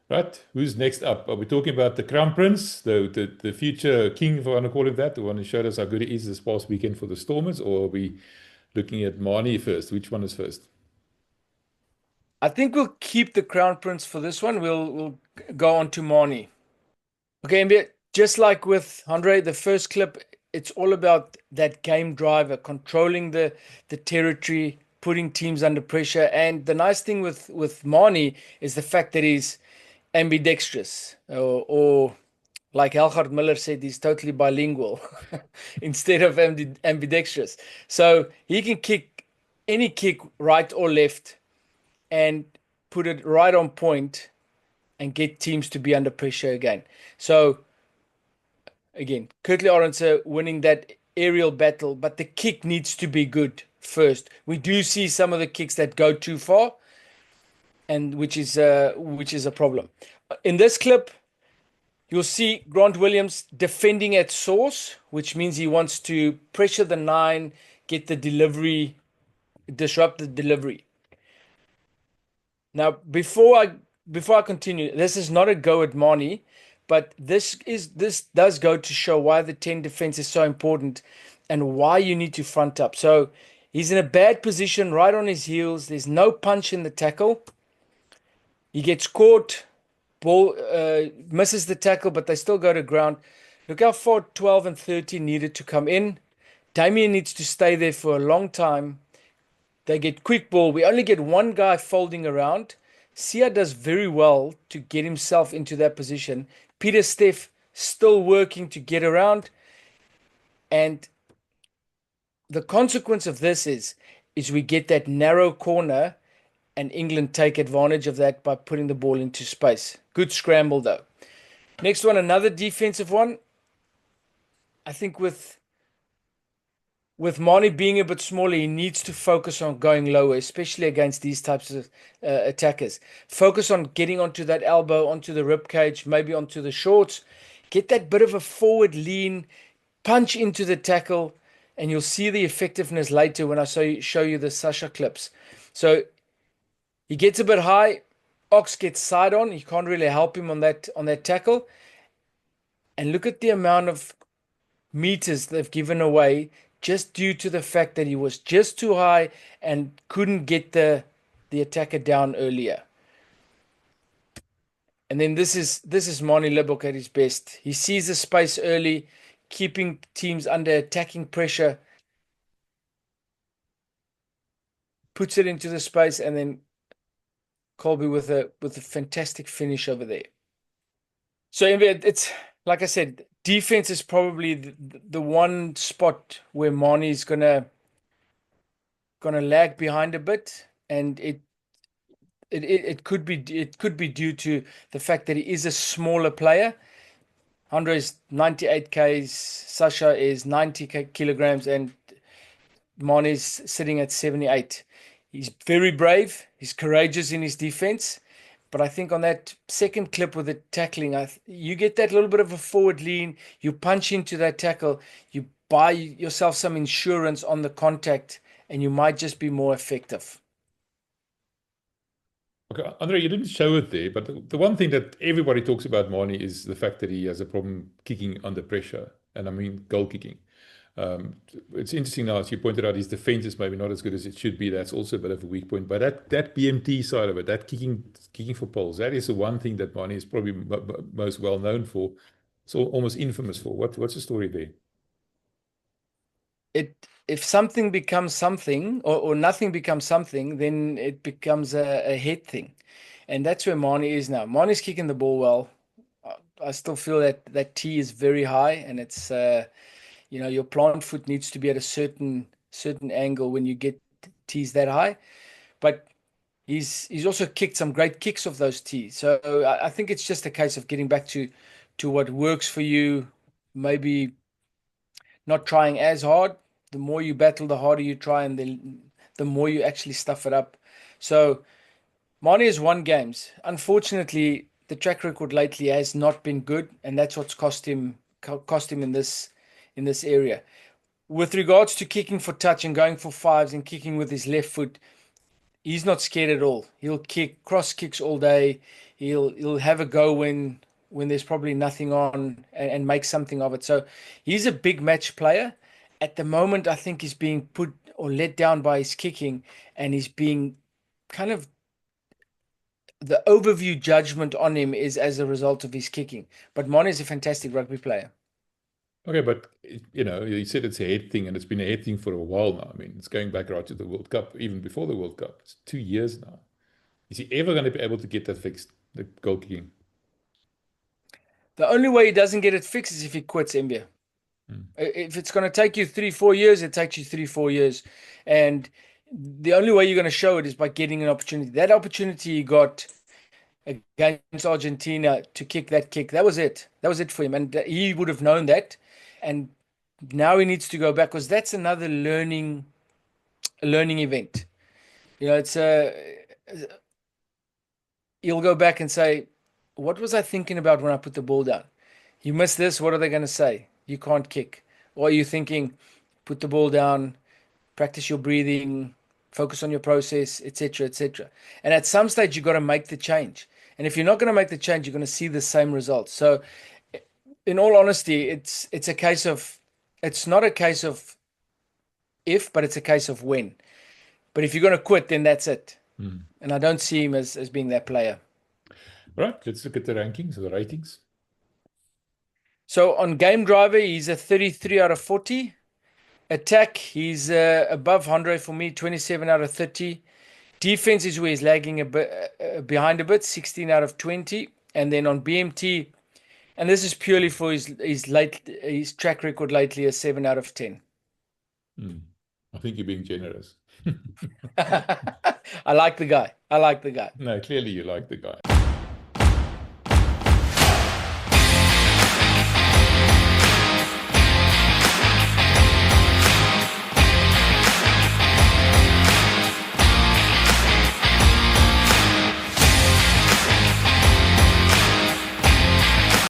Right, who's next up? Are we talking about the Crown Prince, the future king, if I want to call him that, the one who showed us how good he is this past weekend for the Stormers, or are we looking at Manie first? Which one is first? I think we'll keep the Crown Prince for this one. We'll go on to Manie. Okay, and just like with Andre, the first clip, it's all about that game driver, controlling the territory, putting teams under pressure. And the nice thing with Manie is the fact that he's ambidextrous, or like Helgard Miller said, he's totally bilingual instead of ambidextrous. So he can kick any kick, right or left, and put it right on point and get teams to be under pressure again. So again, Kurtley Arendse winning that aerial battle, but the kick needs to be good first. We do see some of the kicks that go too far, and which is a problem. In this clip, you'll see Grant Williams defending at source, which means he wants to pressure the nine, get the delivery, disrupt the delivery. Now, before I continue, this is not a go at Manie, but this does go to show why the 10 defense is so important and why you need to front up. So he's in a bad position, right on his heels. There's no punch in the tackle. He gets caught, ball misses the tackle, but they still go to ground. Look how far 12 and 13 needed to come in. Damien needs to stay there for a long time. They get quick ball. We only get one guy folding around. Sia does very well to get himself into that position. Peter Steff still working to get around. And the consequence of this is we get that narrow corner, and England take advantage of that by putting the ball into space. Good scramble though. Next one, another defensive one. I think with Manie being a bit smaller, he needs to focus on going lower, especially against these types of attackers. Focus on getting onto that elbow, onto the rib cage, maybe onto the shorts. Get that bit of a forward lean, punch into the tackle, and you'll see the effectiveness later when I show you the Sacha clips. So he gets a bit high. Ox gets side on. You can't really help him on that tackle. And look at the amount of meters they've given away just due to the fact that he was just too high and couldn't get the attacker down earlier. And then this is Manie Libbok at his best. He sees the space early, keeping teams under attacking pressure, puts it into the space, and then Colby with a fantastic finish over there. So it's like I said, defense is probably the one spot where Manie's gonna lag behind a bit, and it could be due to the fact that he is a smaller player. Andre is 98 k's, Sacha is 90 kilograms, and Manie's sitting at 78. He's very brave. He's courageous in his defense. But I think on that second clip with the tackling, you get that little bit of a forward lean. You punch into that tackle. You buy yourself some insurance on the contact, and you might just be more effective. Okay, Andre, you didn't show it there, but the one thing that everybody talks about Manie is the fact that he has a problem kicking under pressure, and I mean goal kicking. It's interesting now, as you pointed out, his defense is maybe not as good as it should be. That's also a bit of a weak point. But that BMT side of it, that kicking for poles, that is the one thing that Manie is probably most well known for. So almost infamous for. What's the story there? If something becomes something, or nothing becomes something, then it becomes a head thing. And that's where Manie is now. Manie's kicking the ball well. I still feel that T is very high, and it's your plant foot needs to be at a certain angle when you get tees that high. But he's also kicked some great kicks off those tees. So I think it's just a case of getting back to what works for you. Maybe not trying as hard. The more you battle, the harder you try, and the more you actually stuff it up. So Manie has won games. Unfortunately, the track record lately has not been good, and that's what's cost him in this area. With regards to kicking for touch and going for fives and kicking with his left foot, he's not scared at all. He'll kick cross kicks all day. He'll have a go when there's probably nothing on, and make something of it. So he's a big match player. At the moment, I think he's being put or let down by his kicking, and he's being kind of, the overview judgment on him is as a result of his kicking. But Manie is a fantastic rugby player. Okay, but you said it's a head thing, and it's been a head thing for a while now. I mean, it's going back right to the World Cup, even before the World Cup. It's 2 years now. Is he ever going to be able to get that fixed, the goal kicking? The only way he doesn't get it fixed is if he quits, Mbia. If it's going to take you 3-4 years, it takes you 3-4 years. And the only way you're going to show it is by getting an opportunity. That opportunity he got against Argentina to kick that kick, that was it. That was it for him. And he would have known that. And now he needs to go back, because that's another learning event. He'll go back and say, what was I thinking about when I put the ball down? You missed this. What are they going to say? You can't kick. Or are you thinking, put the ball down, practice your breathing, focus on your process, etc., etc. And at some stage, you've got to make the change. And if you're not going to make the change, you're going to see the same results. So in all honesty, it's a case of, it's not a case of if, but it's a case of when. But if you're going to quit, then that's it. And I don't see him as being that player. Right, let's look at the rankings, the ratings. So on Game Driver, he's a 33 out of 40. Attack, he's above Andre for me, 27 out of 30. Defense is where he's lagging a bit behind a bit, 16 out of 20. And then on BMT, and this is purely for his track record lately, a 7 out of 10. I think you're being generous. I like the guy. No, clearly you like the guy.